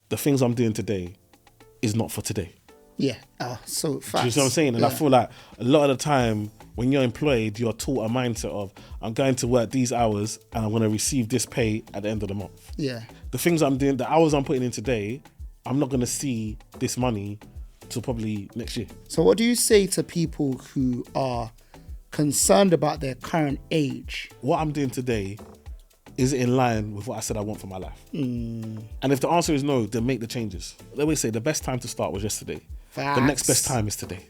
the things I'm doing today is not for today. Yeah. So facts. Do you see what I'm saying? And I feel like a lot of the time when you're employed, you're taught a mindset of, I'm going to work these hours and I'm going to receive this pay at the end of the month. Yeah. The things I'm doing, the hours I'm putting in today, I'm not going to see this money till probably next year. So what do you say to people who are concerned about their current age? What I'm doing today is in line with what I said I want for my life. And if the answer is no, then make the changes. They always say the best time to start was yesterday. Facts. The next best time is today.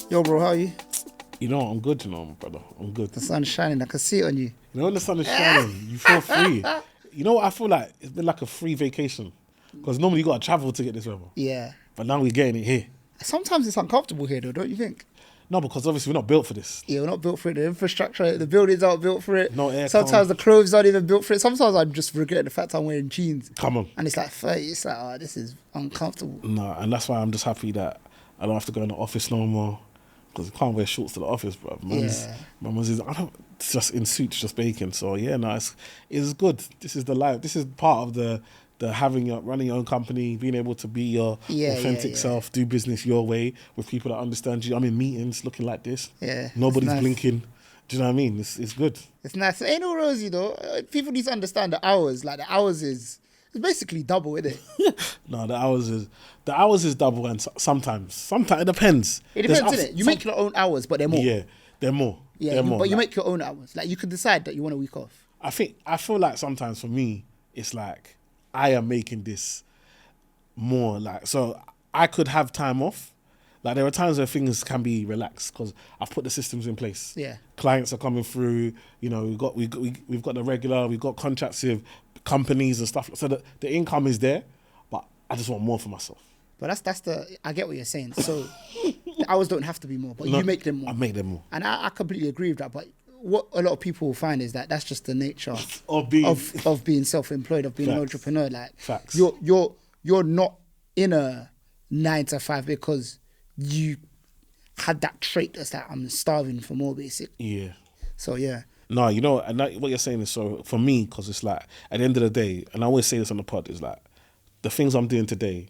Yo, bro, how are you? You know, I'm good, brother. I'm good. The sun's shining. I can see it on you. You know, when the sun is shining, you feel free. You know what I feel like? It's been like a free vacation. Because normally you got to travel to get this weather. Yeah. But now we're getting it here. Sometimes it's uncomfortable here, though, don't you think? No, because obviously we're not built for this. Yeah, we're not built for it. The infrastructure, the buildings aren't built for it. No air. Sometimes the clothes aren't even built for it. Sometimes I'm just regretting the fact I'm wearing jeans. Come on. And it's like 30. It's like, oh, this is uncomfortable. No, and that's why I'm just happy that I don't have to go in the office no more. Because I can't wear shorts to the office, bro. My mum's is, it's just in suits, just baking. So yeah, no, it's good. This is the life. This is part of the running your own company, being able to be your authentic self, do business your way with people that understand you. I'm in meetings looking like this. Yeah. Nobody's blinking. Do you know what I mean? It's good. It's nice. It ain't all rosy though. People need to understand the hours. Like the hours is basically double, isn't it? No, the hours is double, and sometimes it depends. It depends, isn't it? You make your own hours, but they're more. Yeah, they're more. Yeah, they're more. But you make your own hours. Like you can decide that you want a week off. I feel like sometimes for me, it's like I am making this more like, so I could have time off. Like there are times where things can be relaxed because I've put the systems in place. Yeah. Clients are coming through. You know, we've got the regular. We've got contracts with companies and stuff. So the income is there, but I just want more for myself. But I get what you're saying. So the hours don't have to be more, but you make them more. I make them more. And I completely agree with that. But what a lot of people will find is that that's just the nature of being self-employed, of being an entrepreneur. Like Facts. You're not in a 9 to 5 because you had that trait that's like, I'm starving for more, basic. Yeah. So yeah. No, you know, and what you're saying is, so for me, because it's like at the end of the day, and I always say this on the pod, is like the things I'm doing today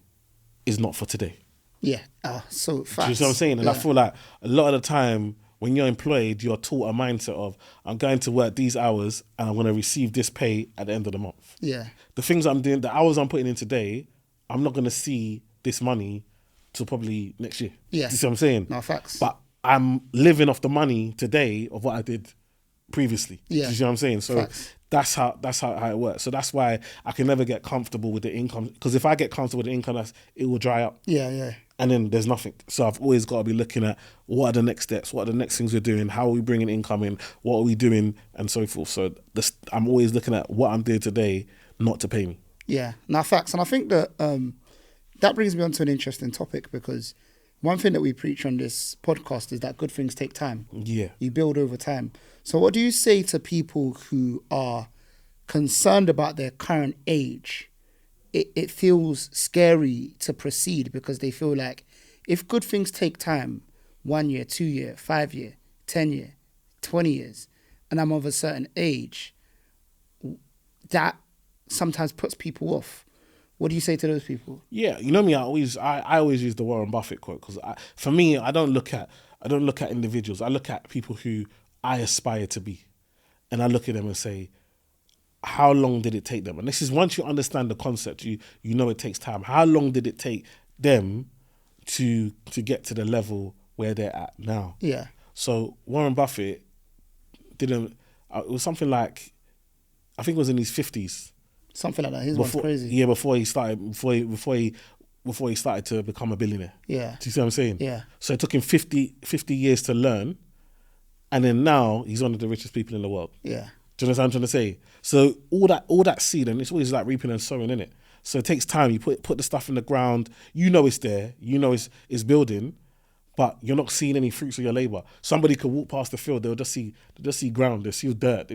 is not for today. Yeah. So fast. Do you see what I'm saying? And I feel like a lot of the time when you're employed, you're taught a mindset of, I'm going to work these hours and I'm going to receive this pay at the end of the month. Yeah. The things I'm doing, the hours I'm putting in today, I'm not going to see this money till probably next year. Yeah. Do you see what I'm saying? No, facts. But I'm living off the money today of what I did previously. Yeah. Do you see what I'm saying? So facts. that's how it works. So that's why I can never get comfortable with the income, because if I get comfortable with the income, it will dry up. Yeah. And then there's nothing. So I've always got to be looking at what are the next steps, what are the next things we're doing, how are we bringing income in, what are we doing, and so forth. So I'm always looking at what I'm doing today, not to pay me. Yeah, now facts. And I think that that brings me on to an interesting topic, because one thing that we preach on this podcast is that good things take time. Yeah. You build over time. So what do you say to people who are concerned about their current age? It feels scary to proceed because they feel like if good things take time, 1 year, 2 year, 5 year, 10 year, 20 years, and I'm of a certain age, that sometimes puts people off. What do you say to those people? Yeah, you know me. I always use the Warren Buffett quote, because for me, I don't look at individuals. I look at people who I aspire to be, and I look at them and say, how long did it take them? And this is, once you understand the concept, you know it takes time. How long did it take them to get to the level where they're at now? Yeah. So Warren Buffett didn't. It was something like, I think it was in his 50s. Something like that. His one's crazy. Yeah, before he started to become a billionaire. Yeah. Do you see what I'm saying? Yeah. So it took him 50 years to learn, and then now he's one of the richest people in the world. Yeah. Do you know what I'm trying to say? So all that seed, and it's always like reaping and sowing, innit? So it takes time. You put the stuff in the ground. You know it's there. You know it's building, but you're not seeing any fruits of your labor. Somebody could walk past the field. They'll just see ground. They'll see dirt.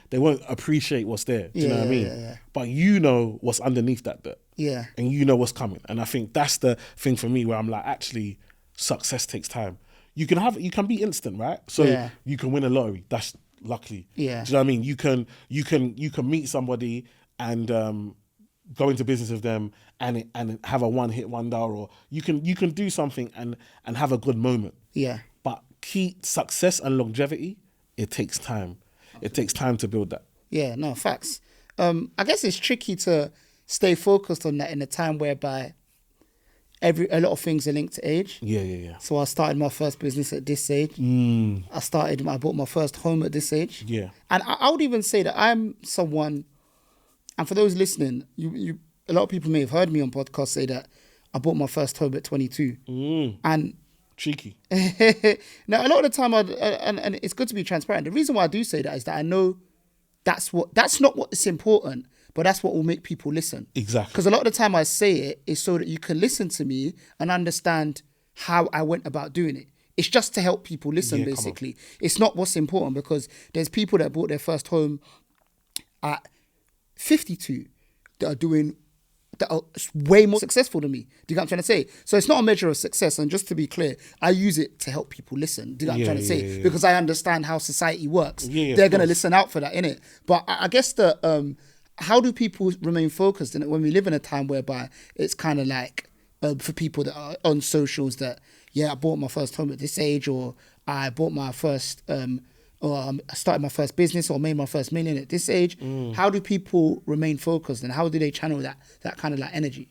They won't appreciate what's there. Do you know what I mean? Yeah. But you know what's underneath that dirt. Yeah. And you know what's coming. And I think that's the thing for me where I'm like, actually, success takes time. you can be instant, right? So Yeah. you can win a lottery. That's luckily. Yeah. Do you know what I mean? You can meet somebody and go into business with them and have a one-hit wonder, or you can do something and have a good moment. Yeah. But key success and longevity, it takes time. It takes time to build that. Yeah, no, facts. I guess it's tricky to stay focused on that in a time whereby a lot of things are linked to age. Yeah. So I started my first business at this age. I bought my first home at this age. Yeah. And I would even say that I'm someone, and for those listening, you a lot of people may have heard me on podcasts say that I bought my first home at 22. And cheeky. now, a lot of the time, and it's good to be transparent. The reason why I do say that is that I know that's not what's important, but that's what will make people listen. Exactly. Because a lot of the time I say it is so that you can listen to me and understand how I went about doing it. It's just to help people listen, basically. It's not what's important, because there's people that bought their first home at 52 that are way more successful than me. Do you get what I'm trying to say? So it's not a measure of success. And just to be clear, I use it to help people listen. Do you get what I'm trying to say? Because I understand how society works. They're going to listen out for that, innit? But I guess how do people remain focused when we live in a time whereby it's kind of like, for people that are on socials that, I bought my first home at this age, or I bought my first, or I started my first business, or made my first million at this age. How do people remain focused, and how do they channel that kind of like energy?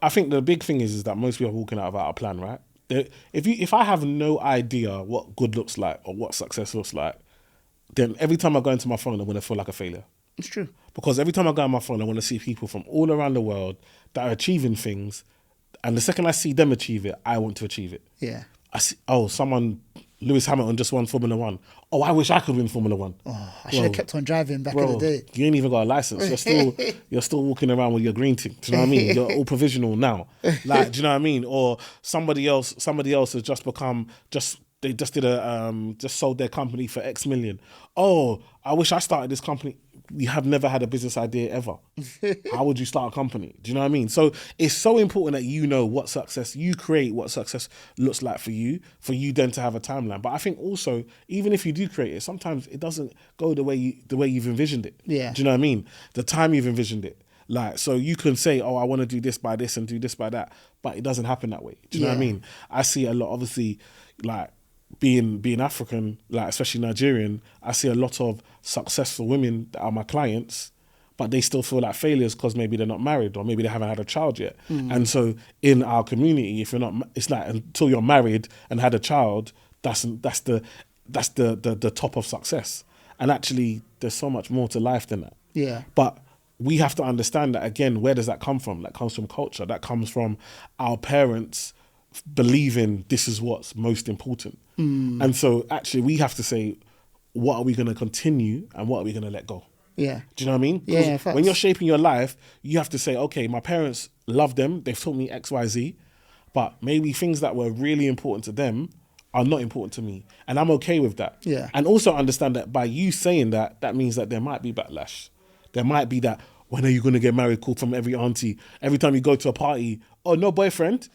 I think the big thing is that most people are walking out without a plan, right? If I have no idea what good looks like or what success looks like, then every time I go into my phone, I'm going to feel like a failure. It's true. Because every time I go on my phone, I want to see people from all around the world that are achieving things. And the second I see them achieve it, I want to achieve it. Yeah. I see, Lewis Hamilton just won Formula 1. Oh, I wish I could win Formula 1. Oh, I should have kept on driving back in the day. You ain't even got a license. You're still walking around with your green tick. Do you know what I mean? You're all provisional now. Like, do you know what I mean? Or somebody else has just they just sold their company for X million. Oh, I wish I started this company. We have never had a business idea ever. How would you start a company? Do you know what I mean? So it's so important that you know what success, you create what success looks like for you then to have a timeline. But I think also, even if you do create it, sometimes it doesn't go the way you've envisioned it. Yeah. Do you know what I mean? The time you've envisioned it. Like, so you can say, oh, I want to do this by this and do this by that, but it doesn't happen that way. Do you know what I mean? I see a lot, obviously, like, being African, like especially Nigerian, I see a lot of successful women that are my clients, but they still feel like failures because maybe they're not married or maybe they haven't had a child yet. And so in our community, if you're not, it's like until you're married and had a child, that's the top of success. And actually, there's so much more to life than that. Yeah. But we have to understand that, again, where does that come from? That comes from culture. That comes from our parents believing this is what's most important. And so actually we have to say, what are we going to continue and what are we going to let go? Yeah. Do you know what I mean? Yeah, when you're shaping your life, you have to say, okay, my parents love them. They've taught me X, Y, Z, but maybe things that were really important to them are not important to me. And I'm okay with that. Yeah. And also understand that by you saying that, that means that there might be backlash. There might be that, when are you going to get married? Called from every auntie. Every time you go to a party, oh, no boyfriend?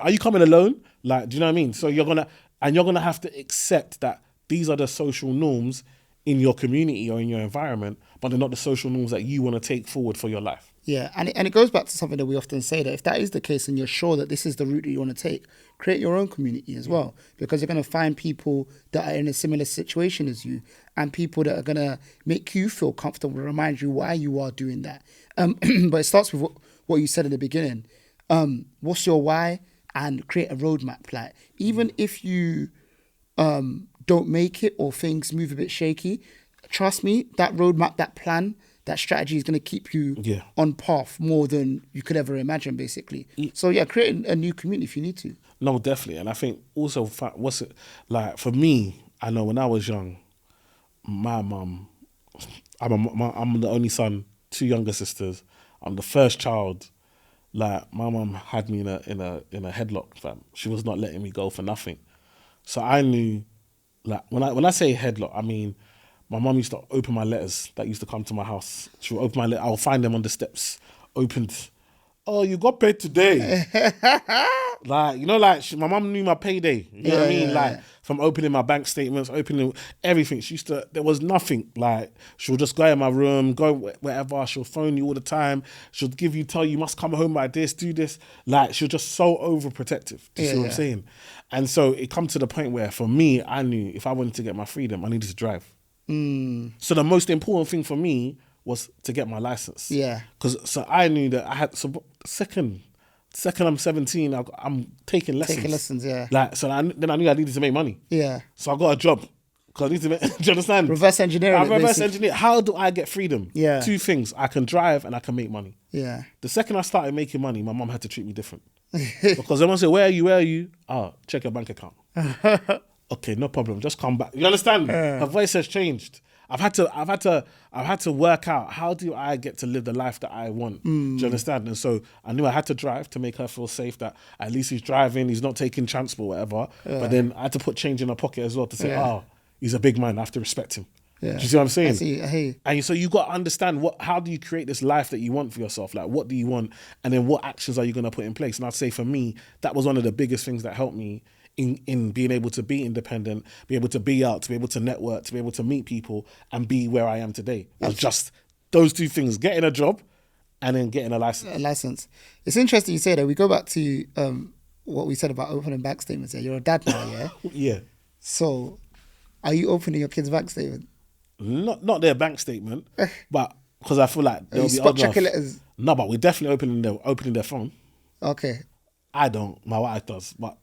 Are you coming alone? Like, do you know what I mean? So you're going to have to accept that these are the social norms in your community or in your environment, but they're not the social norms that you want to take forward for your life. Yeah, and it goes back to something that we often say, that if that is the case and you're sure that this is the route that you want to take, create your own community as well, because you're going to find people that are in a similar situation as you and people that are going to make you feel comfortable, remind you why you are doing that. But it starts with what you said at the beginning. What's your why? And create a roadmap. Like, even if you don't make it or things move a bit shaky, trust me, that roadmap, that plan, that strategy is going to keep you on path more than you could ever imagine, basically. So yeah, create a new community if you need to. No, definitely. And I think also, what's it like for me? I know when I was young, my mum, I'm the only son, 2 younger sisters. I'm the first child. Like, my mum had me in a headlock, fam. She was not letting me go for nothing. So I knew, like, when I say headlock, I mean, my mum used to open my letters that used to come to my house. She would open my letter. I'll find them on the steps, opened. oh, you got paid today. Like, you know, like my mum knew my payday. You know what I mean? Like from opening my bank statements, opening everything. She used to, there was nothing. Like she'll just go in my room, go wherever. She'll phone you all the time. She'll tell you must come home by this, do this. Like she'll just so overprotective. Do you see what I'm saying? And so it come to the point where for me, I knew if I wanted to get my freedom, I needed to drive. So the most important thing for me was to get my license. Yeah. So I knew that I had, so second I'm 17, I'm taking lessons. Taking lessons, yeah. Like, so then I knew I needed to make money. Yeah. So I got a job. Because I need to make, do you understand? Reverse engineering. Reverse engineer. How do I get freedom? Yeah. Two things. I can drive and I can make money. Yeah. The second I started making money, my mum had to treat me different. Because everyone say, where are you? Oh, check your bank account. Okay, no problem. Just come back. You understand? Her voice has changed. I've had to work out, how do I get to live the life that I want? Do you understand? And so I knew I had to drive to make her feel safe, that at least he's driving, he's not taking transport, whatever. But then I had to put change in her pocket as well to say, oh, he's a big man, I have to respect him. Yeah. Do you see what I'm saying? I see. I hear you. And so you got to understand how do you create this life that you want for yourself? Like, what do you want? And then what actions are you going to put in place? And I'd say for me, that was one of the biggest things that helped me in being able to be independent, be able to be out, to be able to network, to be able to meet people and be where I am today. It was just those two things, getting a job and then getting a license. A license. It's interesting you say that. We go back to what we said about opening bank statements. You're a dad now, yeah? Yeah. So are you opening your kid's bank statement? Not their bank statement, but because I feel like they'll be spot checking letters. No, but we're definitely opening their phone. Okay. I don't. My wife does, but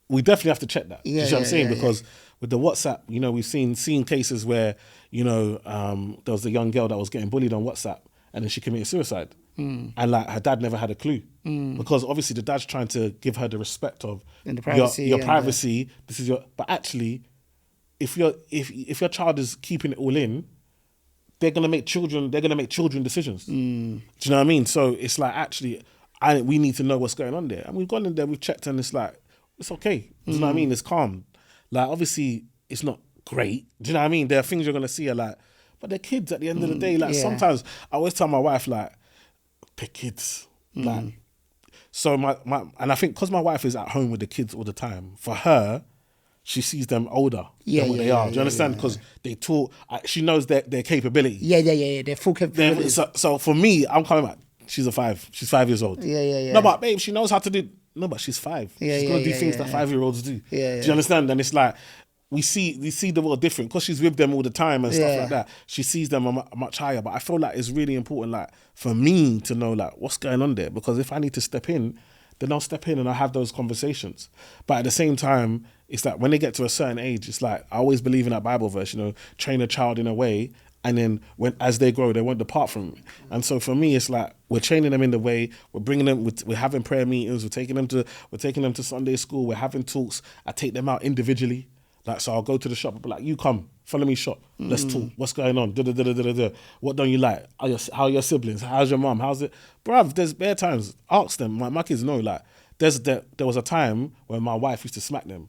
we definitely have to check that. Yeah, you see what I'm saying? Yeah. Because with the WhatsApp, you know, we've seen cases where, you know, there was a young girl that was getting bullied on WhatsApp and then she committed suicide. And like her dad never had a clue. Because obviously the dad's trying to give her the respect of and the privacy, your privacy. This is but actually, if your child is keeping it all in, they're gonna make children decisions. Do you know what I mean? So it's like, actually, we need to know what's going on there. And we've gone in there, we've checked, and it's like, it's okay. Do you know what I mean? It's calm. Like, obviously, it's not great. Do you know what I mean? There are things you're going to see are like, but they're kids at the end of the day. Like, sometimes I always tell my wife, like, they're kids. Like, so and I think because my wife is at home with the kids all the time, for her, she sees them older than what they are. Do you understand? Because they talk, she knows their capability. Yeah. Their full capability. So for me, I'm coming back. She's 5. She's 5 years old. Yeah. No, but babe, she knows how to do. No, but she's 5. She's gonna do things that 5-year-olds do. Do you understand? And it's like we see the world different because she's with them all the time and stuff like that. She sees them much higher. But I feel like it's really important, like, for me to know, like, what's going on there. Because if I need to step in, then I'll step in and I'll have those conversations. But at the same time, it's like when they get to a certain age, it's like I always believe in that Bible verse, you know, train a child in a way, and then as they grow, they won't depart from it. And so for me, it's like we're training them in the way. We're bringing them. We're having prayer meetings. We're taking them to Sunday school. We're having talks. I take them out individually. Like, so I'll go to the shop. I'll be like, you come, follow me shop. Let's talk. What's going on? What don't you like? How are your siblings? How's your mom? How's it, bruv? There's bare times. Ask them. My kids know. Like, there was a time when my wife used to smack them,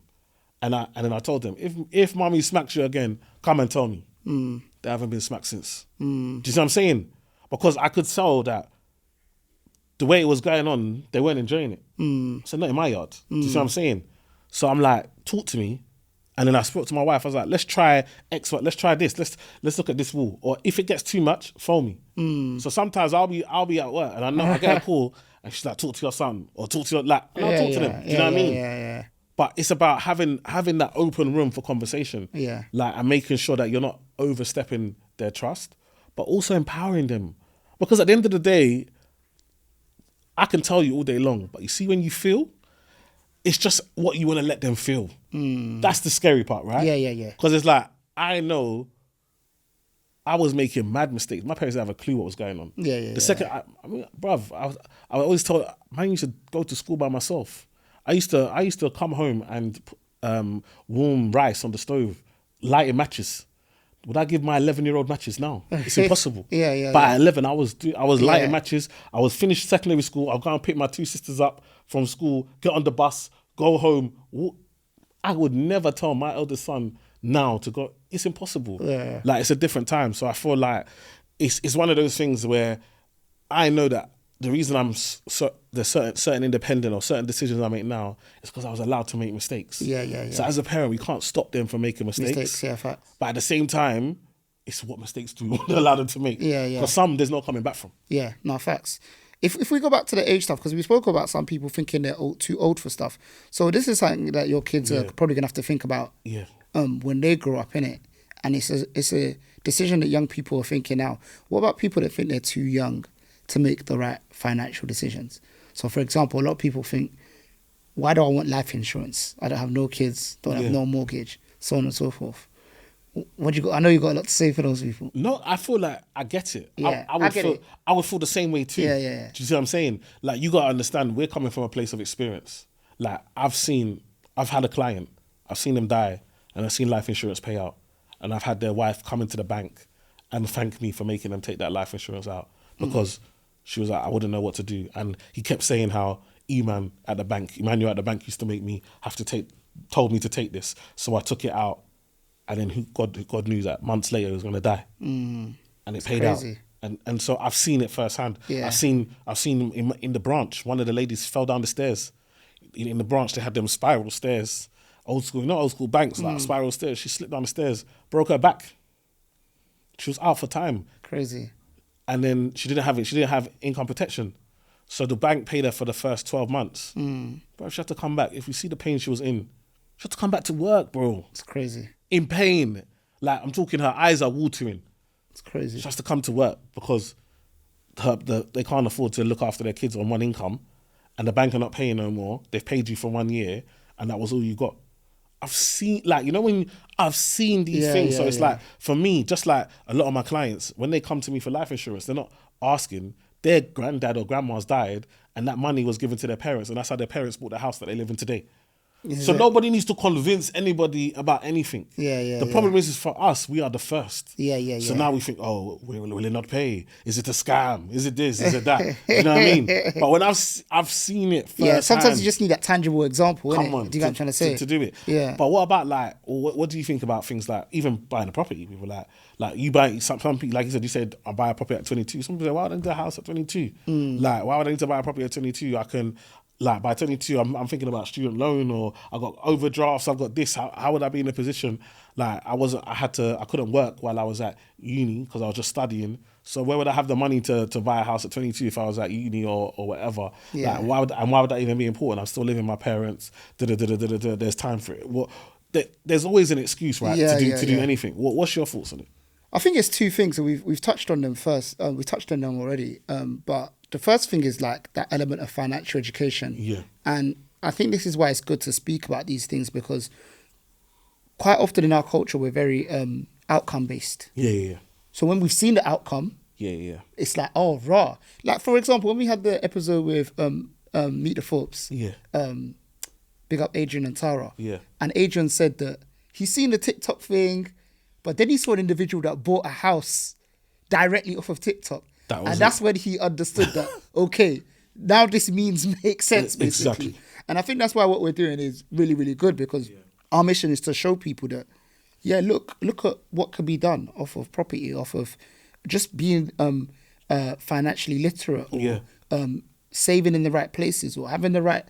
and then I told them, if mommy smacks you again, come and tell me. They haven't been smacked since. Do you see what I'm saying? Because I could tell that the way it was going on, they weren't enjoying it. So not in my yard. Do you see what I'm saying? So I'm like, talk to me. And then I spoke to my wife. I was like, let's try X, let's try this. Let's look at this wall. Or if it gets too much, phone me. So sometimes I'll be at work and I know I get a call and she's like, talk to your son or talk to your, like, and I'll talk to them. Do you know what I mean? Yeah. But it's about having that open room for conversation. Yeah. Like, and making sure that you're not overstepping their trust, but also empowering them. Because at the end of the day, I can tell you all day long, but you see when you feel, it's just what you want to let them feel. That's the scary part, right? Yeah. Because it's like, I know I was making mad mistakes. My parents didn't have a clue what was going on. The second, I mean, bruv, I always told, man, you should go to school by myself. I used to come home and warm rice on the stove, lighting matches. Would I give my 11-year-old matches now? It's impossible. But at 11, I was lighting matches. I was finished secondary school. I'll go and pick my 2 sisters up from school, get on the bus, go home. I would never tell my eldest son now to go. It's impossible. Like, it's a different time. So I feel like it's one of those things where I know that the reason there's certain independent or certain decisions I make now is because I was allowed to make mistakes. Yeah. So as a parent, we can't stop them from making mistakes. Yeah, facts. But at the same time, it's what mistakes do we want to allow them to make. Yeah. Because some there's no coming back from. Yeah, no, facts. If we go back to the age stuff, because we spoke about some people thinking they're too old for stuff. So this is something that your kids are probably gonna have to think about. Yeah. When they grow up, innit? And it's a decision that young people are thinking now. What about people that think they're too young to make the right financial decisions? So, for example, a lot of people think, why do I want life insurance? I don't have no kids, don't have no mortgage, so on and so forth. What you got? I know you got a lot to say for those people. No, I feel like I get it. Yeah, I would feel the same way too. Yeah. Do you see what I'm saying? Like, you got to understand, we're coming from a place of experience. Like, I've had a client, I've seen them die, and I've seen life insurance pay out. And I've had their wife come into the bank and thank me for making them take that life insurance out because she was like, I wouldn't know what to do. And he kept saying how Emmanuel at the bank used to make me told me to take this. So I took it out, and then God knew that months later he was going to die. And it paid crazy. out. And so I've seen it firsthand. Yeah. I've seen in the branch, one of the ladies fell down the stairs. In the branch, they had them spiral stairs. Old school banks, like spiral stairs. She slipped down the stairs, broke her back. She was out for time. Crazy. And then she didn't have income protection. So the bank paid her for the first 12 months. But she had to come back. If you see the pain she was in, she had to come back to work, bro. It's crazy. In pain. Like, I'm talking, her eyes are watering. It's crazy. She has to come to work because they can't afford to look after their kids on one income, and the bank are not paying no more. They've paid you for 1 year, and that was all you got. I've seen, like, when I've seen these things. So it's like, for me, just like a lot of my clients, when they come to me for life insurance, they're not asking. Their granddad or grandma's died, and that money was given to their parents, and that's how their parents bought the house that they live in today. So nobody needs to convince anybody about anything. The problem is for us, we are the first. So now we think, oh, will it not pay? Is it a scam? Is it this? Is it that? You know what I mean? But when I've seen it first sometimes you just need that tangible example. Come on, do you know what I'm trying to say? To do it. Yeah. But what about, like, what do you think about things like even buying a property? People like you buy some people, like you said, I buy a property at 22. Some people say, why would I need a house at 22? Like, why would I need to buy a property at 22? I can. Like, by 22, I'm thinking about student loan, or I got overdrafts, I've got this. How would I be in a position? Like, I couldn't work while I was at uni because I was just studying. So where would I have the money to buy a house at 22 if I was at uni or whatever? Yeah. Like, why would that even be important? I'm still living with my parents. There's time for it. There's always an excuse, right, to do anything. What's your thoughts on it? I think it's two things, and we've touched on them first. We touched on them already, but the first thing is like that element of financial education. Yeah. And I think this is why it's good to speak about these things, because quite often in our culture we're very outcome based. Yeah. So when we've seen the outcome, it's like, oh, raw. Like, for example, when we had the episode with Meet the Forbes, big up Adrian and Tara. Yeah. And Adrian said that he's seen the TikTok thing, but then he saw an individual that bought a house directly off of TikTok. That's when he understood that, okay, now this makes sense, basically. Exactly. And I think that's why what we're doing is really, really good, because our mission is to show people that, look at what can be done off of property, off of just being financially literate, or saving in the right places, or having the right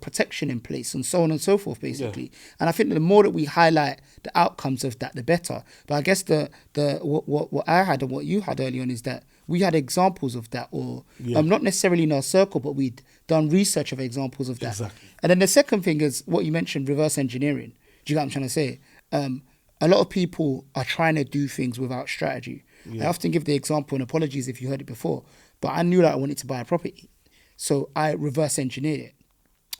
protection in place, and so on and so forth, basically. And I think that the more that we highlight the outcomes of that, the better. But I guess what I had and what you had early on is that we had examples of that, or not necessarily in our circle, but we'd done research of examples of that. Exactly. And then the second thing is what you mentioned, reverse engineering. Do you get what I'm trying to say? A lot of people are trying to do things without strategy. I often give the example, and apologies if you heard it before, but I knew that I wanted to buy a property. So I reverse engineered it.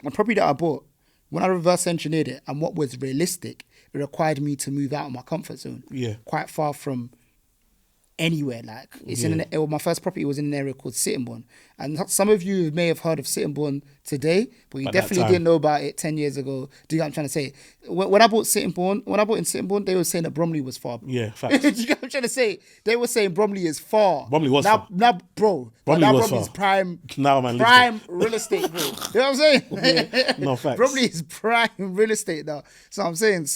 The property that I bought, when I reverse engineered it, and what was realistic, it required me to move out of my comfort zone. Quite far from anywhere. Like, it's my first property was in an area called Sittingbourne, and some of you may have heard of Sittingbourne today, but you definitely didn't know about it 10 years ago. Do you know what I'm trying to say? When I bought in Sittingbourne, they were saying that Bromley was far. Facts. Do you know what I'm trying to say? They were saying Bromley is far. Bromley was far. Now, bro, Bromley's prime real estate, bro. You know what I'm saying? No, facts. Bromley is prime real estate now. So I'm saying,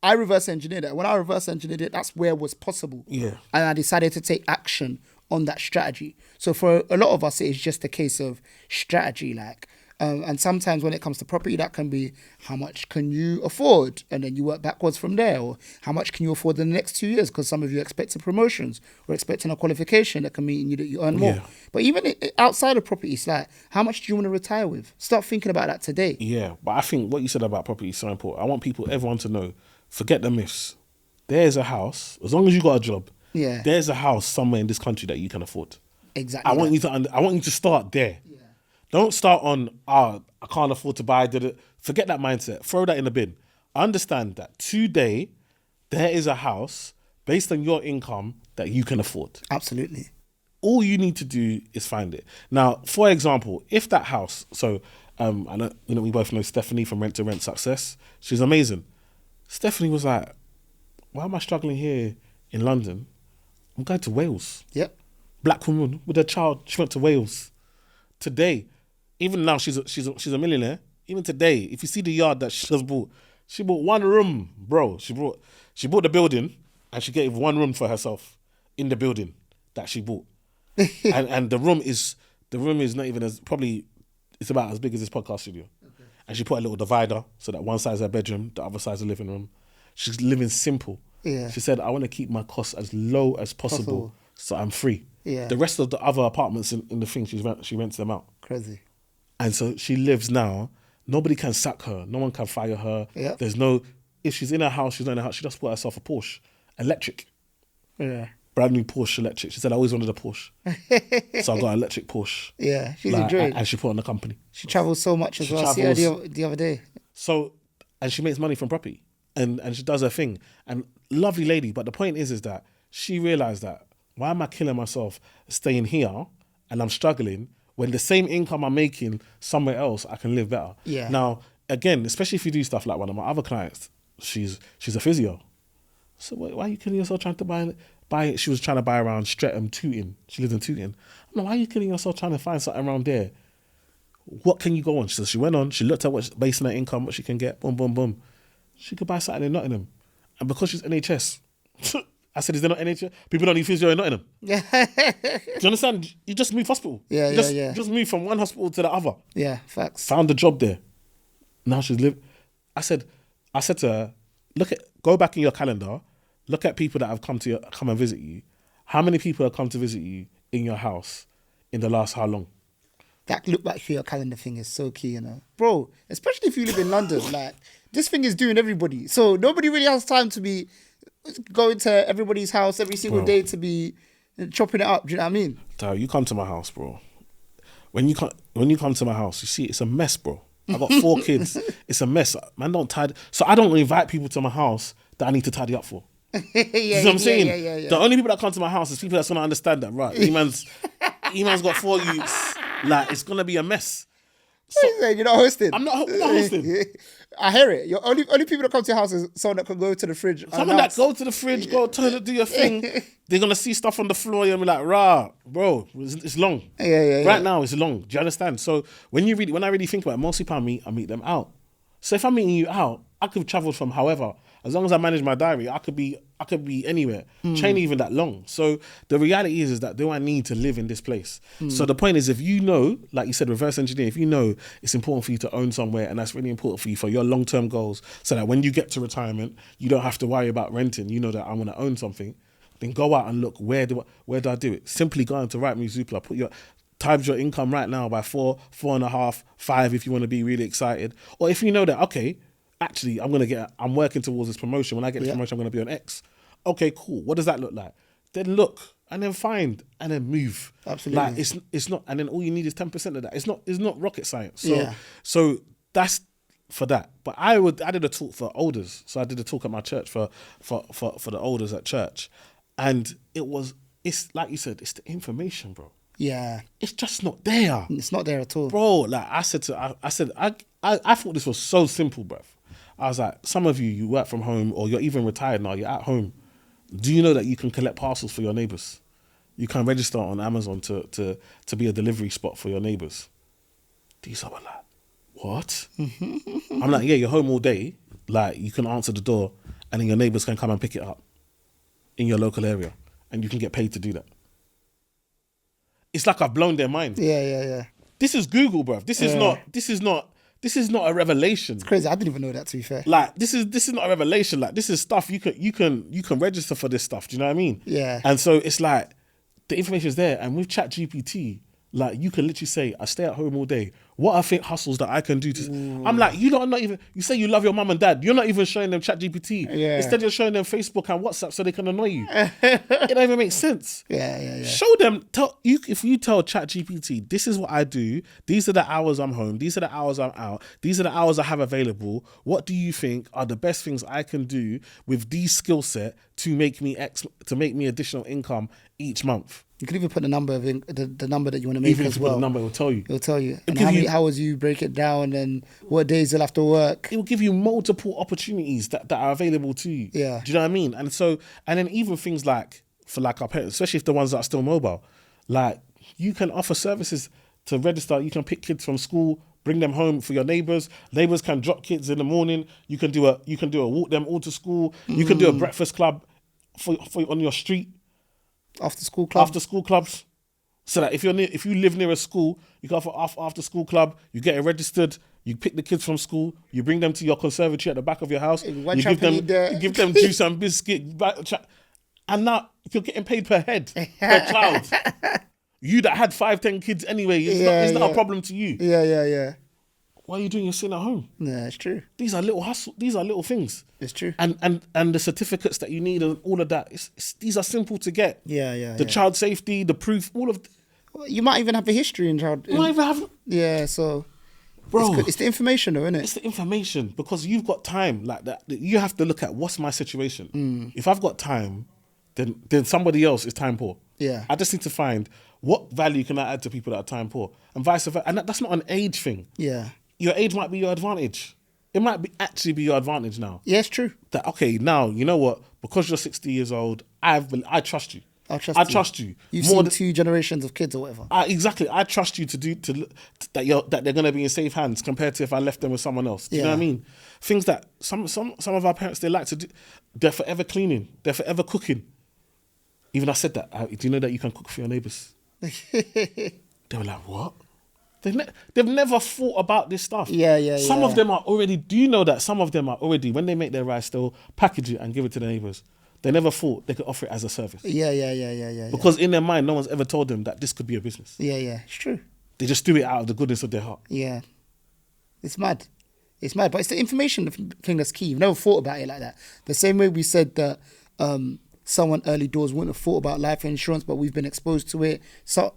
I reverse engineered it. When I reverse engineered it, that's where it was possible. Yeah. And I decided to take action on that strategy. So for a lot of us, it's just a case of strategy, like. And sometimes when it comes to property, that can be how much can you afford? And then you work backwards from there. Or how much can you afford in the next 2 years? Because some of you are expecting promotions or expecting a qualification that can mean that you earn more. Yeah. But even outside of property, it's like, how much do you want to retire with? Start thinking about that today. Yeah, but I think what you said about property is so important. I want everyone to know, forget the myths. There's a house, as long as you got a job, Yeah. there's a house somewhere in this country that you can afford. Exactly. I want you to start there. Yeah. Don't start on, I can't afford to buy, forget that mindset. Throw that in the bin. Understand that today, there is a house based on your income that you can afford. Absolutely. All you need to do is find it. Now, for example, if that house, so I know, we both know Stephanie from Rent to Rent Success. She's amazing. Stephanie was like, why am I struggling here in London? I'm going to Wales. Yep. Black woman with a child, she went to Wales. Today, even now she's a millionaire. Even today, if you see the yard that she bought one room, bro. She bought the building and she gave one room for herself in the building that she bought. and the room is not even it's about as big as this podcast studio. Okay. And she put a little divider so that one side is her bedroom, the other side is the living room. She's living simple. Yeah. She said, I want to keep my costs as low as possible. So I'm free. Yeah. The rest of the other apartments in the thing, she rents them out. Crazy. And so she lives now. Nobody can sack her. No one can fire her. Yep. If she's in her house, she's not in her house. She just bought herself a Porsche, electric. Yeah. Brand new Porsche electric. She said, I always wanted a Porsche. So I got an electric Porsche. Yeah, she's enjoying. And she put on the company. She travels so much as well. I see her the other day. So, and she makes money from property. And she does her thing. And lovely lady. But the point is that she realised that, why am I killing myself staying here and I'm struggling when the same income I'm making somewhere else, I can live better? Yeah. Now, again, especially if you do stuff like one of my other clients, she's a physio. So why are you killing yourself trying to buy? She was trying to buy around Streatham, Tooting. She lives in Tooting. I'm like, why are you killing yourself trying to find something around there? What can you go on? So she went on, she looked at what's based on her income, what she can get, boom, boom, boom. She could buy something in Nottingham. And because she's NHS, I said, is there not NHS? People don't need physio in Nottingham. Yeah. Do you understand? You just move hospital. Yeah, You just move from one hospital to the other. Yeah, facts. Found a job there. Now she's I said to her, go back in your calendar, look at people that have come and visit you. How many people have come to visit you in your house in the last how long? That look back through your calendar thing is so key, Bro, especially if you live in London, like, this thing is doing everybody. So nobody really has time to be going to everybody's house every single day to be chopping it up. Do you know what I mean? Tayo, you come to my house, bro. When you come to my house, you see it's a mess, bro. I got 4 kids. It's a mess. Man, don't tidy. So I don't invite people to my house that I need to tidy up for. Yeah, you know what I'm saying? Yeah. The only people that come to my house is people that's gonna understand that, right? Eman's got 4 youths. Like, it's gonna be a mess. So, you're not hosting. I'm not hosting. I hear it. Your only people that come to your house is someone that can go to the fridge. Someone that go to the fridge, go toilet, do your thing. They're gonna see stuff on the floor and be like, rah, bro, it's long. Yeah. Right now, it's long. Do you understand? So when I really think about it, most people I meet them out. So if I'm meeting you out, I could travel from however. As long as I manage my diary, I could be anywhere. Chain even that long. So the reality is that do I need to live in this place? So the point is, if you know, like you said, reverse engineer, if you know it's important for you to own somewhere and that's really important for you for your long-term goals, so that when you get to retirement, you don't have to worry about renting. You know that I want to own something. Then go out and look, where do I do it? Simply go into Rightmove Zoopla, times your income right now by 4.5, 5 if you want to be really excited. Or if you know that, okay, actually, I'm working towards this promotion. When I get the promotion, I'm going to be on X. Okay, cool. What does that look like? Then look, and then find, and then move. Absolutely. Like, it's not, and then all you need is 10% of that. It's not rocket science. So, that's for that. But I did a talk for elders. So I did a talk at my church for the elders at church. And it's like you said, it's the information, bro. Yeah. It's just not there. It's not there at all. Bro, like I thought this was so simple, bruv. I was like, some of you work from home or you're even retired now, you're at home. Do you know that you can collect parcels for your neighbours? You can register on Amazon to be a delivery spot for your neighbours. These are like, what? I'm like, yeah, you're home all day. Like, you can answer the door and then your neighbours can come and pick it up in your local area and you can get paid to do that. it's like I've blown their mind. Yeah. This is Google, bruv. This is not a revelation. It's crazy. I didn't even know that, to be fair. Like this is not a revelation. Like this is stuff you can register for this stuff. Do you know what I mean? Yeah. And so it's like the information is there, and with ChatGPT, like you can literally say, I stay at home all day. What are fake hustles that I can do to? I'm like, you lot are not even. You say you love your mum and dad. You're not even showing them ChatGPT. Yeah. Instead, you're showing them Facebook and WhatsApp so they can annoy you. It don't even make sense. Yeah. Show them. If you tell ChatGPT, this is what I do. These are the hours I'm home. These are the hours I'm out. These are the hours I have available. What do you think are the best things I can do with these skill set to make me additional income each month? You could even put the number of the number that you want to make Even as if you well. put the number, it will tell you. It'll tell you. And how many hours you break it down and what days you'll have to work. It will give you multiple opportunities that are available to you. Yeah. Do you know what I mean? And then even things like, for like our parents, especially if the ones that are still mobile, like you can offer services to register. You can pick kids from school, bring them home for your neighbours. Neighbours can drop kids in the morning. You can do a walk them all to school. You can do a breakfast club for on your street. After school clubs. So that if you live near a school, you go for after school club, you get it registered, you pick the kids from school, you bring them to your conservatory at the back of your house, you give them juice and biscuit, and now you're getting paid per head, per child. You that had 5-10 kids anyway, it's not a problem to you. Yeah. Why are you doing your sin at home? Yeah, it's true. These are little hustle. These are little things. It's true. And the certificates that you need and all of that. These are simple to get. Yeah. The child safety, the proof, all of. You might even have a history in child. You might even have. Yeah. So, bro, it's the information, though, isn't it? It's the information because you've got time like that. You have to look at what's my situation. If I've got time, then somebody else is time poor. Yeah. I just need to find what value can I add to people that are time poor and vice versa. And that's not an age thing. Yeah. Your age might be your advantage. It might actually be your advantage now. Yeah, it's true. That, okay, now, you know what? Because you're 60 years old, I trust you. I trust you. You've more seen 2 generations of kids or whatever. Exactly. I trust you that they're going to be in safe hands compared to if I left them with someone else. Do you know what I mean? Things that some of our parents, they like to do. They're forever cleaning. They're forever cooking. Even I said that. Do you know that you can cook for your neighbours? They were like, what? They've never thought about this stuff. Yeah. Some of them are already, do you know that some of them are already, when they make their rice, they'll package it and give it to their neighbours. They never thought they could offer it as a service. Yeah. Because in their mind, no one's ever told them that this could be a business. Yeah, it's true. They just do it out of the goodness of their heart. Yeah. It's mad. But it's the information thing that's key. You've never thought about it like that. The same way we said that someone early doors wouldn't have thought about life insurance, but we've been exposed to it. So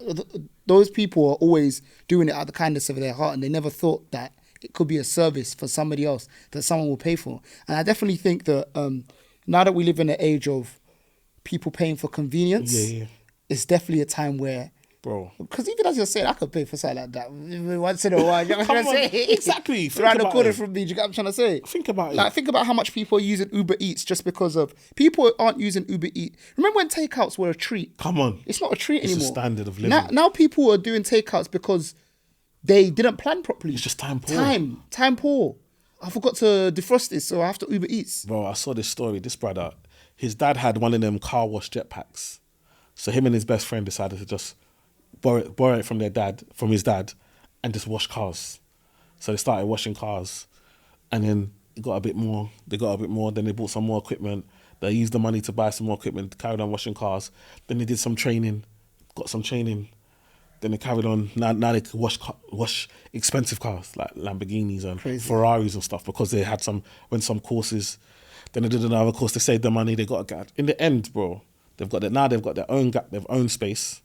those people are always doing it out of the kindness of their heart, and they never thought that it could be a service for somebody else that someone will pay for. And I definitely think that now that we live in an age of people paying for convenience, it's definitely a time where, bro, because even as you're saying, I could pay for something like that once in a while. You know what I'm trying to say? Exactly. Around the corner from me, do you get what I'm trying to say? Think about it. Like, think about how much people are using Uber Eats just because of people aren't using Uber Eats. Remember when takeouts were a treat? Come on. It's not a treat anymore. It's a standard of living. Now people are doing takeouts because they didn't plan properly. It's just time poor. Time poor. I forgot to defrost this, so I have to Uber Eats. Bro, I saw this story. This brother, his dad had one of them car wash jetpacks. So him and his best friend decided to just borrow it from his dad, and just wash cars. So they started washing cars, and then it got a bit more. Then they bought some more equipment. They used the money to buy some more equipment, carried on washing cars. Then they did some training, got some training. Then they carried on. Now they could wash expensive cars like Lamborghinis and Ferraris and stuff because they had went some courses. Then they did another course. They saved the money. They got a guy. In the end, bro, they've got their own space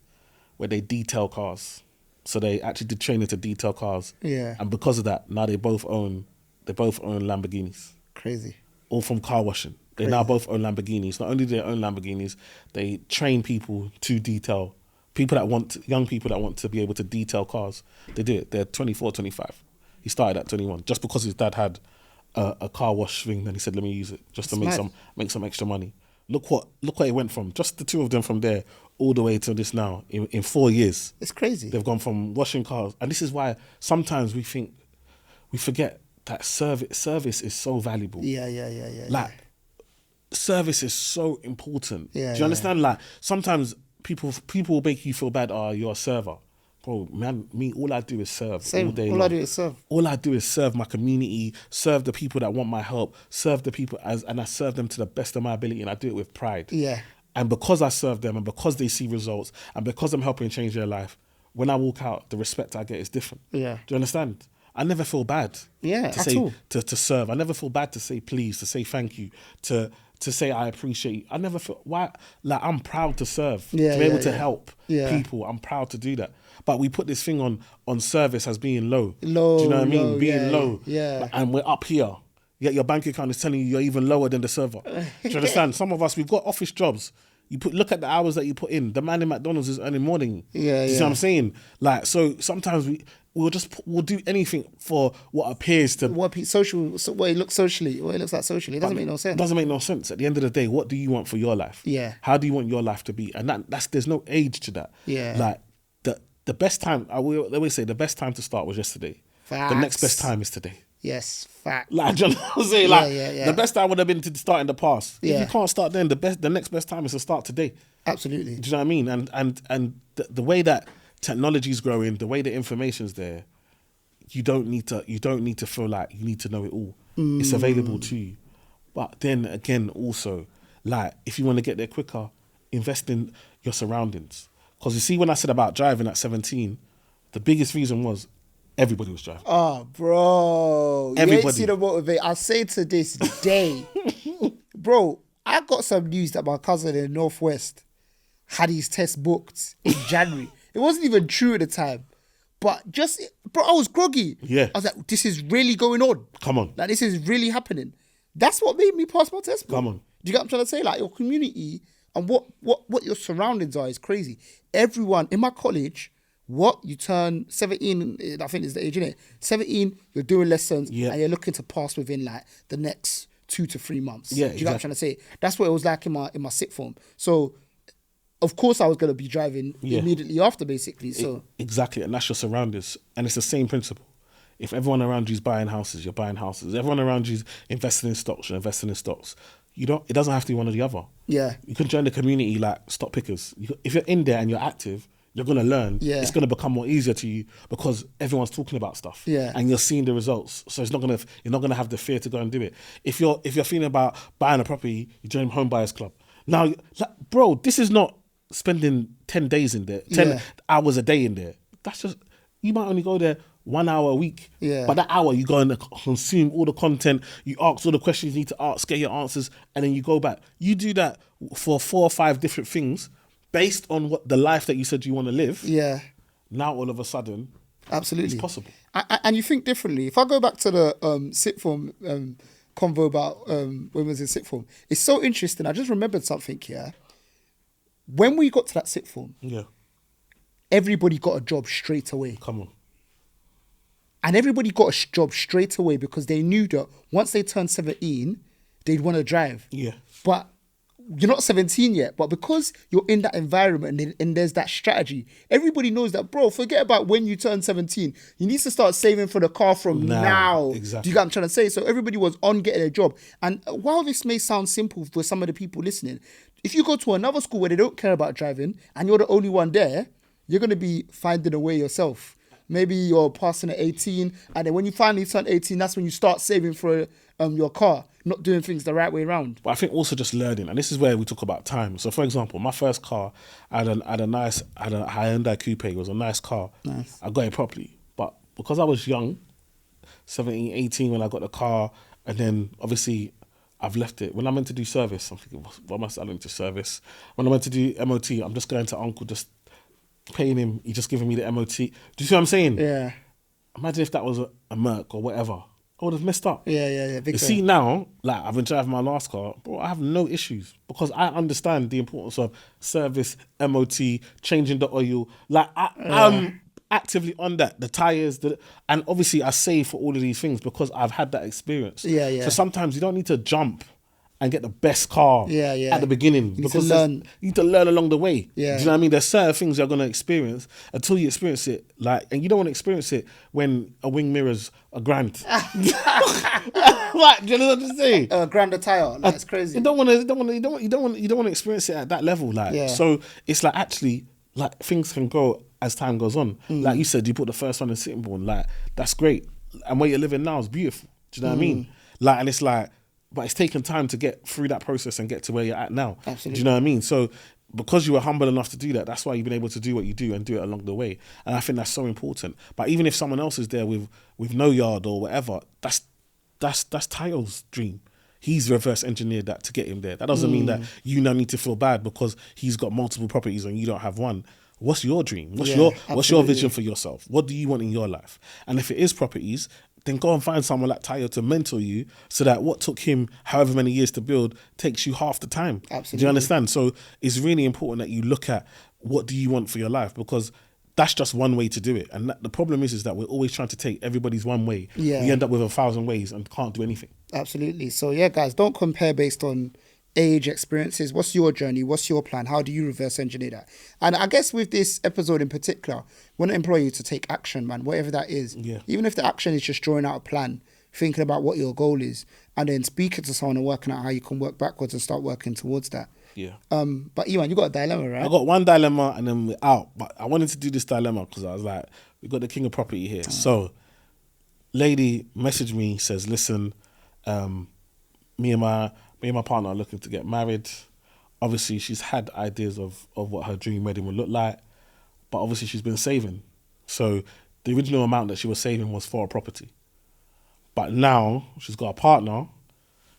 where they detail cars. So they actually did training to detail cars. Yeah. And because of that, now they both own Lamborghinis. Crazy. All from car washing. They now both own Lamborghinis. Not only do they own Lamborghinis, they train people to detail. Young people that want to be able to detail cars. They do it. They're 24, 25. He started at 21 just because his dad had a car wash thing, and he said, "Let me use it just to make some extra money." Look what it went from, just the two of them from there all the way to this now in 4 years. It's crazy. They've gone from washing cars, and this is why sometimes we forget that service is so valuable. Yeah. Like service is so important. Yeah, do you understand? Like sometimes people will make you feel bad. Oh, you're a server. Bro, man, me, all I do is serve Same. all day All long. I do is serve. All I do is serve my community, serve the people that want my help, serve the people and I serve them to the best of my ability, and I do it with pride. Yeah. And because I serve them and because they see results and because I'm helping change their life, when I walk out, the respect I get is different. Yeah. Do you understand? I never feel bad At all. to serve. I never feel bad to say please, to say thank you, to say I appreciate you. I never feel I'm proud to serve, to be able to help people. I'm proud to do that. But we put this thing on service as being low. Do you know what I mean? Being low. Yeah. And we're up here. Yet your bank account is telling you you're even lower than the server. Do you understand? Some of us, we've got office jobs. Look at the hours that you put in. The man in McDonald's is earning more than you. Yeah, you see what I'm saying? Like, so sometimes we'll do anything for what appears to what it looks socially, what it looks like socially. It doesn't make no sense. It doesn't make no sense. At the end of the day, what do you want for your life? Yeah. How do you want your life to be? And there's no age to that. Yeah. Like the best time, they always say the best time to start was yesterday. Facts. The next best time is today. Yes, fact. Like, do you know what I'm saying? Like, the best time would have been to start in the past. If you can't start then, the next best time is to start today. Absolutely. Do you know what I mean? And the way that technology is growing, the way the information's there, you don't need to feel like you need to know it all. It's available to you. But then again, also, like, if you want to get there quicker, invest in your surroundings. Because you see, when I said about driving at 17, the biggest reason was everybody was driving. Oh, bro. Everybody. You ain't see the motivate. I say to this day, bro, I got some news that my cousin in Northwest had his test booked in January. It wasn't even true at the time. But bro, I was groggy. Yeah. I was like, this is really going on. Come on. Like, this is really happening. That's what made me pass my test book. Come on. Do you get what I'm trying to say? Like, your community and what your surroundings are is crazy. Everyone in my college, you turn 17, I think is the age, innit? 17, you're doing lessons and you're looking to pass within like the next 2 to 3 months. Yeah, Do you get what I'm trying to say? That's what it was like in my sixth form. So, of course, I was going to be driving immediately after, basically. So exactly, and that's your surroundings. And it's the same principle. If everyone around you is buying houses, you're buying houses. Everyone around you is investing in stocks, you're investing in stocks. It doesn't have to be one or the other. Yeah. You can join the community like stock pickers. If you're in there and you're active, you're going to learn. Yeah. It's going to become more easier to you because everyone's talking about stuff. Yeah. And you're seeing the results. So you're not going to have the fear to go and do it. If you're feeling about buying a property, you join Home Buyers Club. Now, like, bro, this is not spending 10 days in there, 10 hours a day in there. That's just, you might only go there 1 hour a week. Yeah. But that hour, you go and consume all the content, you ask all the questions you need to ask, get your answers, and then you go back. You do that for 4 or 5 different things based on what the life that you said you want to live. Yeah. Now, all of a sudden, absolutely, it's possible. And you think differently. If I go back to the sixth form convo about women's in sixth form, it's so interesting. I just remembered something here. When we got to that sixth form, everybody got a job straight away. Come on. And everybody got a job straight away because they knew that once they turned 17, they'd want to drive. Yeah. But you're not 17 yet, but because you're in that environment and there's that strategy, everybody knows that, bro, forget about when you turn 17. You need to start saving for the car from now. Exactly. Do you get what I'm trying to say? So everybody was on getting a job. And while this may sound simple for some of the people listening, if you go to another school where they don't care about driving and you're the only one there, you're going to be finding a way yourself. Maybe you're passing at 18, and then when you finally turn 18, that's when you start saving for your car, not doing things the right way around. But I think also just learning, and this is where we talk about time. So, for example, my first car, I had a Hyundai Coupe. It was a nice car. Nice. I got it properly. But because I was young, 17, 18 when I got the car, and then obviously I've left it. When I meant to do service, I'm thinking, what am I selling to service? When I went to do MOT, I'm just going to uncle, just paying him, he just giving me the MOT. Do you see what I'm saying? Yeah. Imagine if that was a Merc or whatever. I would have messed up. Yeah. You see now, like I've been driving my last car, bro, I have no issues because I understand the importance of service, MOT, changing the oil. Like I'm actively on that. The tires, and obviously I save for all of these things because I've had that experience. Yeah. So sometimes you don't need to jump and get the best car at the beginning. You need to learn. You need to learn along the way. Yeah. Do you know what I mean? There's certain things you're going to experience until you experience it. Like, and you don't want to experience it when a wing mirror's $1,000. Like, do you know what I'm saying? Grand attire, like, it's crazy. You don't want to experience it at that level. Like, so it's like, actually, like, things can go as time goes on. Like you said, you put the first one in Sittingbourne. Like, that's great. And where you're living now is beautiful. Do you know what I mean? Like, and it's like, but it's taken time to get through that process and get to where you're at now. Absolutely. Do you know what I mean? So because you were humble enough to do that, that's why you've been able to do what you do and do it along the way. And I think that's so important. But even if someone else is there with no yard or whatever, that's Tayo's dream. He's reverse engineered that to get him there. That doesn't mean that you now need to feel bad because he's got multiple properties and you don't have one. What's your dream? What's your vision for yourself? What do you want in your life? And if it is properties, then go and find someone like Tayo to mentor you so that what took him however many years to build takes you half the time. Absolutely. Do you understand? So it's really important that you look at what do you want for your life, because that's just one way to do it. And the problem is that we're always trying to take everybody's one way. Yeah. We end up with 1,000 ways and can't do anything. Absolutely. So yeah, guys, don't compare based on age, experiences. What's your journey? What's your plan? How do you reverse engineer that? And I guess with this episode in particular, we want to employ you to take action, man, whatever that is. Yeah. Even if the action is just drawing out a plan, thinking about what your goal is, and then speaking to someone and working out how you can work backwards and start working towards that. Yeah. But Ewan, you got a dilemma, right? I got one dilemma and then we're out. But I wanted to do this dilemma because I was like, we got the king of property here. So, lady messaged me, says, listen, me and my partner are looking to get married. Obviously, she's had ideas of what her dream wedding would look like, but obviously she's been saving. So the original amount that she was saving was for a property. But now she's got a partner.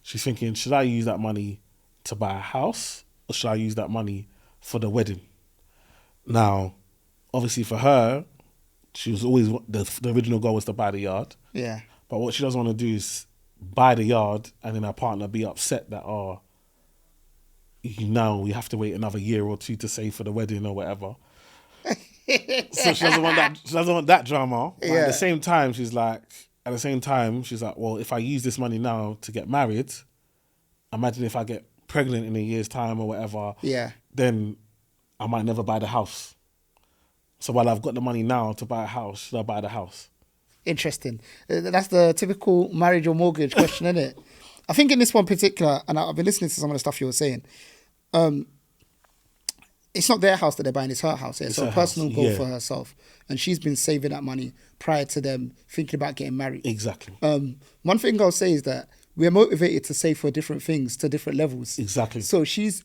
She's thinking, should I use that money to buy a house or should I use that money for the wedding? Now, obviously for her, she was always, the original goal was to buy the yard. Yeah. But what she doesn't want to do is buy the yard and then her partner be upset that, now we have to wait another year or two to save for the wedding or whatever. So she doesn't want that drama. But at the same time, she's like, well, if I use this money now to get married, imagine if I get pregnant in a year's time or whatever, then I might never buy the house. So while I've got the money now to buy a house, should I buy the house? Interesting. That's the typical marriage or mortgage question, isn't it? I think in this one particular, and I've been listening to some of the stuff you were saying, it's not their house that they're buying, it's her house. It's a personal goal for herself. And she's been saving that money prior to them thinking about getting married. Exactly. One thing I'll say is that we're motivated to save for different things to different levels. Exactly. So she's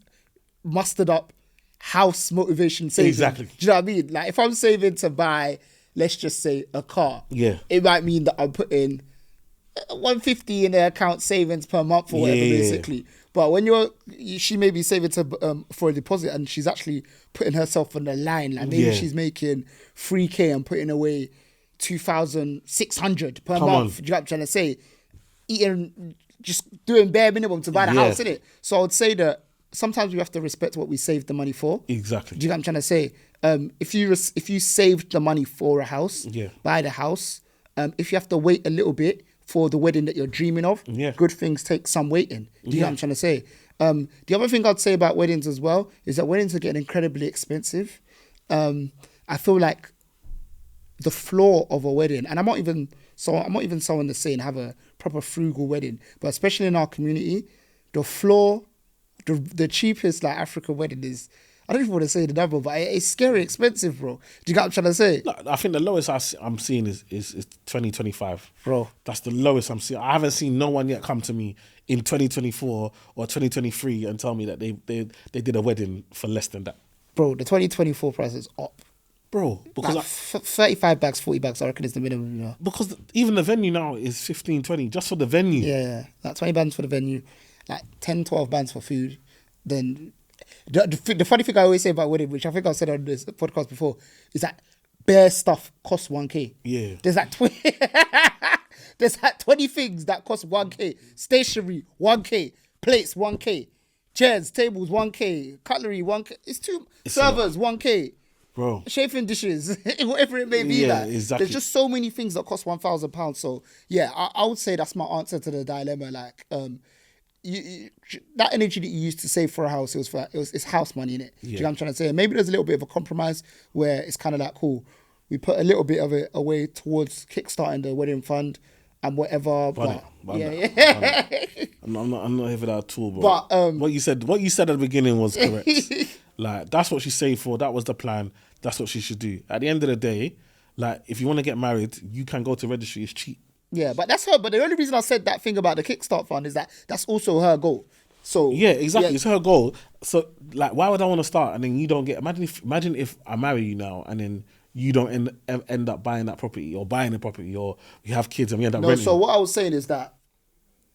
mustered up house motivation saving. Exactly. Do you know what I mean? Like if I'm saving to buy, let's just say a car. Yeah. It might mean that I'm putting 150 in their account savings per month or whatever, basically. But when she may be saving to for a deposit and she's actually putting herself on the line. Like maybe she's making 3K and putting away 2,600 per month. Do you know what I'm trying to say? Just doing bare minimum to buy the house, innit? So I would say that sometimes we have to respect what we saved the money for. Exactly. Do you know what I'm trying to say? If you saved the money for a house, buy the house. If you have to wait a little bit for the wedding that you're dreaming of, good things take some waiting. Do you know what I'm trying to say? The other thing I'd say about weddings as well is that weddings are getting incredibly expensive. I feel like the floor of a wedding, and I'm not even someone that's saying have a proper frugal wedding, but especially in our community, the floor, the cheapest like African wedding is, I don't even want to say the number, but it's scary expensive, bro. Do you get what I'm trying to say? No, I think the lowest I'm seeing is 2025. Bro. That's the lowest I'm seeing. I haven't seen no one yet come to me in 2024 or 2023 and tell me that they did a wedding for less than that. Bro, the 2024 price is up. Bro, because like 35 bags, 40 bags, I reckon is the minimum, you know. Because even the venue now is 15, 20 just for the venue. Yeah, like 20 bands for the venue, like 10, 12 bands for food. Then the funny thing I always say about wedding, which I think I've said on this podcast before, is that bare stuff costs 1K. Yeah. There's like 20 things that cost 1K. Stationery, 1K. Plates, 1K. Chairs, tables, 1K. Cutlery, 1K. Servers, 1K. Bro. Chafing dishes, whatever it may be. Yeah, like. exactly. There's just so many things that cost £1,000. So yeah, I would say that's my answer to the dilemma. Like, that energy that you used to save for a house, it's house money in it. Do you know what I'm trying to say? Maybe there's a little bit of a compromise where it's kind of like, cool, we put a little bit of it away towards kickstarting the wedding fund and whatever. But I'm not here for that at all, bro. But what you said at the beginning was correct. Like, that's what she saved for. That was the plan. That's what she should do. At the end of the day, like, if you want to get married, you can go to registry. It's cheap. Yeah, but that's her. But the only reason I said that thing about the Kickstart fund is that that's also her goal. So yeah, exactly. Yeah. It's her goal. So, like, why would I want to start and then you don't get? Imagine if I marry you now and then you don't end up buying that property or buying the property, or you have kids and we end up renting. So what I was saying is that,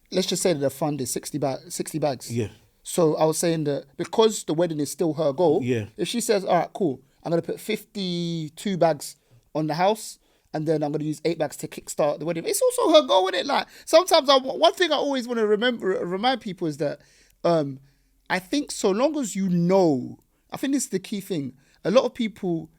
let's just say that the fund is 60 bags. Yeah. So I was saying that because the wedding is still her goal. Yeah. If she says, all right, cool, I'm gonna put 52 bags on the house, and then I'm going to use 8 bags to kickstart the wedding. It's also her goal, isn't it? Like, sometimes one thing I always want to remind people is that I think so long as you know, I think this is the key thing. A lot of people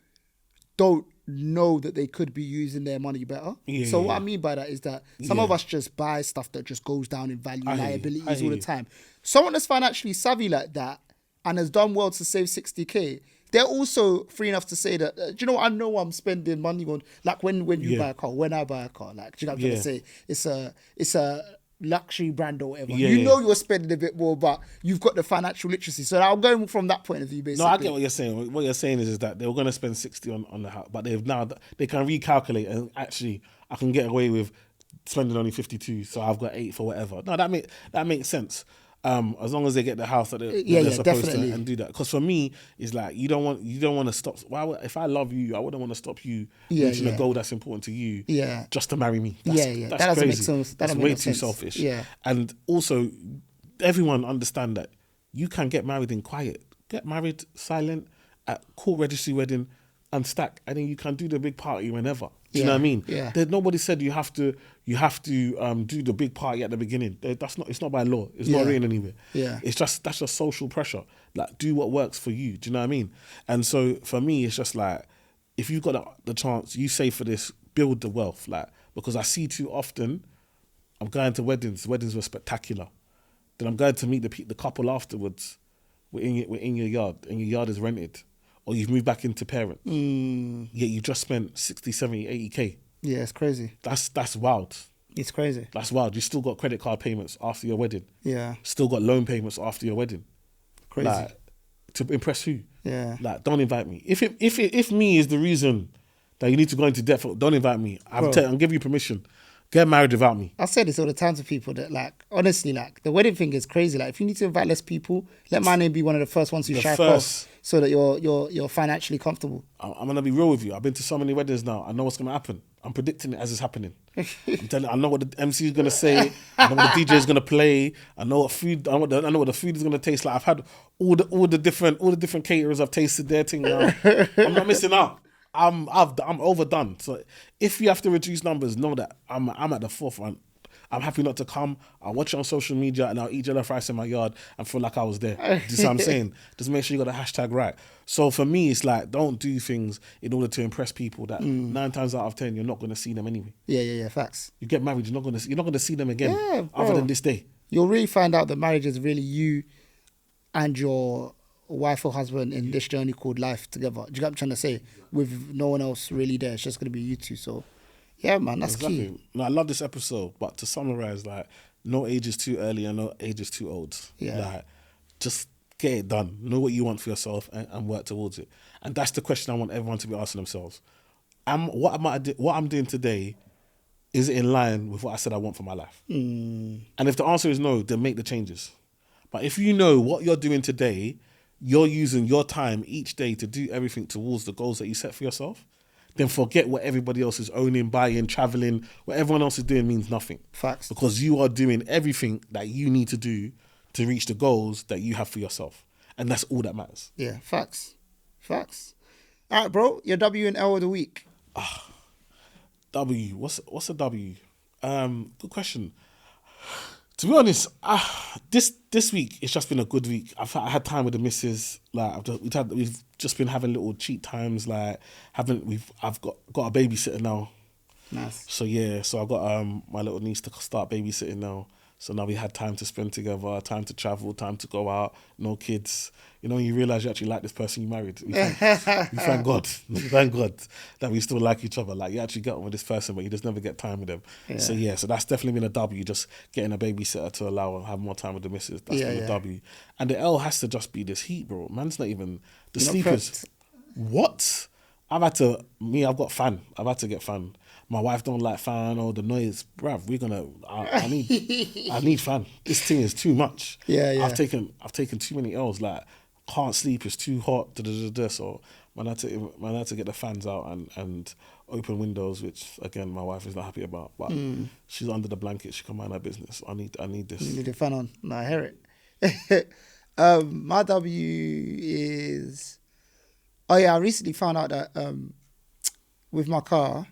don't know that they could be using their money better. Yeah, so what I mean by that is that some of us just buy stuff that just goes down in value, liabilities all the time. Someone that's financially savvy like that and has done well to save 60k, they're also free enough to say that, do you know what, I know I'm spending money on, like when you buy a car, when I buy a car, like, do you know what I'm trying to say? It's a luxury brand or whatever. Know you're spending a bit more, but you've got the financial literacy. So I'm going from that point of view, basically. No, I get what you're saying. What you're saying is that they were going to spend 60 on the house, but they can recalculate and actually I can get away with spending only 52, so I've got 8 for whatever. No, that makes sense. As long as they get the house that they're supposed to and do that. Because for me, it's like you don't want to stop. If I love you, I wouldn't want to stop you reaching a goal that's important to you. Just to marry me. That's that doesn't crazy. Make sense. That's way too selfish. Yeah. And also, everyone understand that you can get married in quiet. Get married silent at court registry wedding and stack, and then you can do the big party whenever. Do you know what I mean? Yeah. Nobody said you have to do the big party at the beginning. It's not by law. It's not written anywhere. Yeah. That's just social pressure. Like, do what works for you. Do you know what I mean? And so for me, it's just like, if you've got the chance, you save for this, build the wealth. Like, because I see too often, I'm going to weddings. Weddings were spectacular. Then I'm going to meet the couple afterwards. We're in your yard, and your yard is rented. Or you've moved back into parent. Yet you just spent 60, 70, 80k. Yeah, it's crazy. That's wild. It's crazy. That's wild. You still got credit card payments after your wedding. Yeah. Still got loan payments after your wedding. Crazy. Like, to impress who? Yeah. Like, don't invite me. If me is the reason that you need to go into debt, don't invite me. I'm giving you permission. Get married without me. I say this all the time to people that, like, honestly, like, the wedding thing is crazy. Like, if you need to invite less people, let my name be one of the first ones who shine off, so that you're financially comfortable. I'm gonna be real with you. I've been to so many weddings now. I know what's gonna happen. I'm predicting it as it's happening. I know what the MC is gonna say. I know what the DJ is gonna play. I know what food. I know what the food is gonna taste like. I've had all the different caterers. I've tasted their thing now. I'm not missing out. I'm overdone. So if you have to reduce numbers, know that I'm at the forefront. I'm happy not to come. I'll watch it on social media and I'll eat jollof rice in my yard and feel like I was there. Do you see what I'm saying? Just make sure you got the hashtag right. So for me, it's like, don't do things in order to impress people that 9 times out of 10 you're not going to see them anyway. Yeah. Facts. You get married, you're not going to see them again other than this day. You'll really find out that marriage is really you and your wife or husband in this journey called life together. Do you get what I'm trying to say? With no one else really there. It's just going to be you two. So, yeah, man, that's key. No, I love this episode, but to summarize, like, no age is too early and no age is too old. Yeah. Like, just get it done. Know what you want for yourself and work towards it. And that's the question I want everyone to be asking themselves. What I'm doing today, is it in line with what I said I want for my life? And if the answer is no, then make the changes. But if you know what you're doing today, you're using your time each day to do everything towards the goals that you set for yourself, then forget what everybody else is owning, buying, traveling. What everyone else is doing means nothing. Facts. Because you are doing everything that you need to do to reach the goals that you have for yourself. And that's all that matters. Yeah, facts. All right, bro, your W and L of the week. W. What's a W? Good question. To be honest, this week it's just been a good week. I had time with the missus. Like we've just been having little cheat times. Like I've got a babysitter now. Nice. So I've got my little niece to start babysitting now. So now we had time to spend together, time to travel, time to go out, no kids. You know, you realize you actually like this person you married. We thank God. We thank God that we still like each other. Like, you actually get on with this person, but you just never get time with them. Yeah. So that's definitely been a W, just getting a babysitter to allow and have more time with the missus. That's been a W. And the L has to just be this heat, bro. Man's not even... The You're not sleepers... prepped. What? I've got fan. I've had to get fan. My wife don't like fan or the noise. Bruv, I need fan. This thing is too much. Yeah. I've taken too many L's. Like, can't sleep, it's too hot. So man, I had to get the fans out and open windows, which again my wife is not happy about. But she's under the blanket. She can mind her business. I need this. You need the fan on. No, I hear it. My W is... Oh yeah, I recently found out that with my car,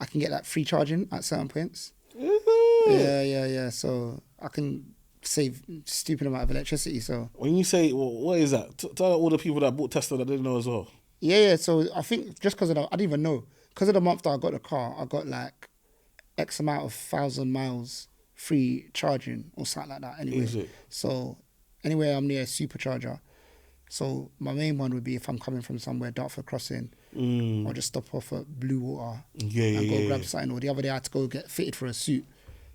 I can get like free charging at certain points. Yeah. So I can save stupid amount of electricity. So when you say, well, what is that? Tell all the people that bought Tesla that didn't know as well. Yeah. So I think just because I didn't even know, because of the month that I got the car, I got like X amount of 1,000 miles free charging or something like that. Anyway, Is it? So anyway, I'm near a supercharger. So my main one would be if I'm coming from somewhere, Dartford Crossing, I'll just stop off at Blue Water and go grab something. Or the other day I had to go get fitted for a suit.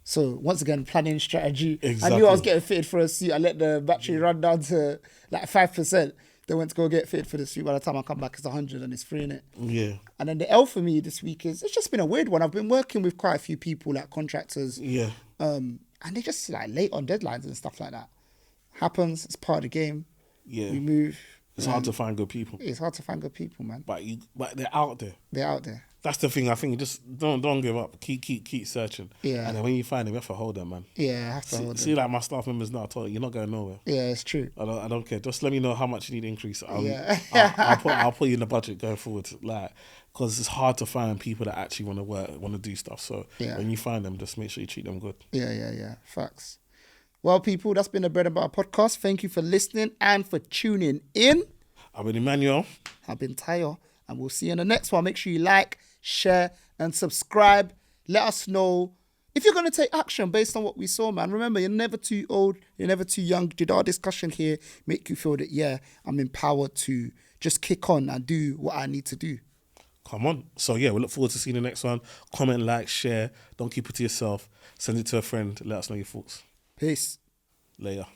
So once again, planning strategy. Exactly. I knew I was getting fitted for a suit. I let the battery run down to like 5%. Then went to go get fitted for the suit. By the time I come back, it's 100 and it's free in it. Yeah. And then the L for me this week is, it's just been a weird one. I've been working with quite a few people, like contractors. Yeah. And they just like late on deadlines and stuff like that. Happens. It's part of the game. Yeah. We move. It's hard to find good people. It's hard to find good people, man. But they're out there. They're out there. That's the thing. I think you just don't give up. Keep searching. Yeah. And then when you find them, you have to hold them, man. Yeah, I have to hold them. See, like my staff members now, I told you, you're not going nowhere. Yeah, it's true. I don't care. Just let me know how much you need to increase. Yeah. I'll put you in the budget going forward. Like, because it's hard to find people that actually want to work, want to do stuff. So when you find them, just make sure you treat them good. Yeah. Facts. Well, people, that's been the Bread and Butter podcast. Thank you for listening and for tuning in. I've been Emmanuel. I've been Tayo. And we'll see you in the next one. Make sure you like, share, and subscribe. Let us know if you're going to take action based on what we saw, man. Remember, you're never too old. You're never too young. Did our discussion here make you feel that, yeah, I'm empowered to just kick on and do what I need to do? Come on. So, yeah, we look forward to seeing the next one. Comment, like, share. Don't keep it to yourself. Send it to a friend. Let us know your thoughts. Peace. Later.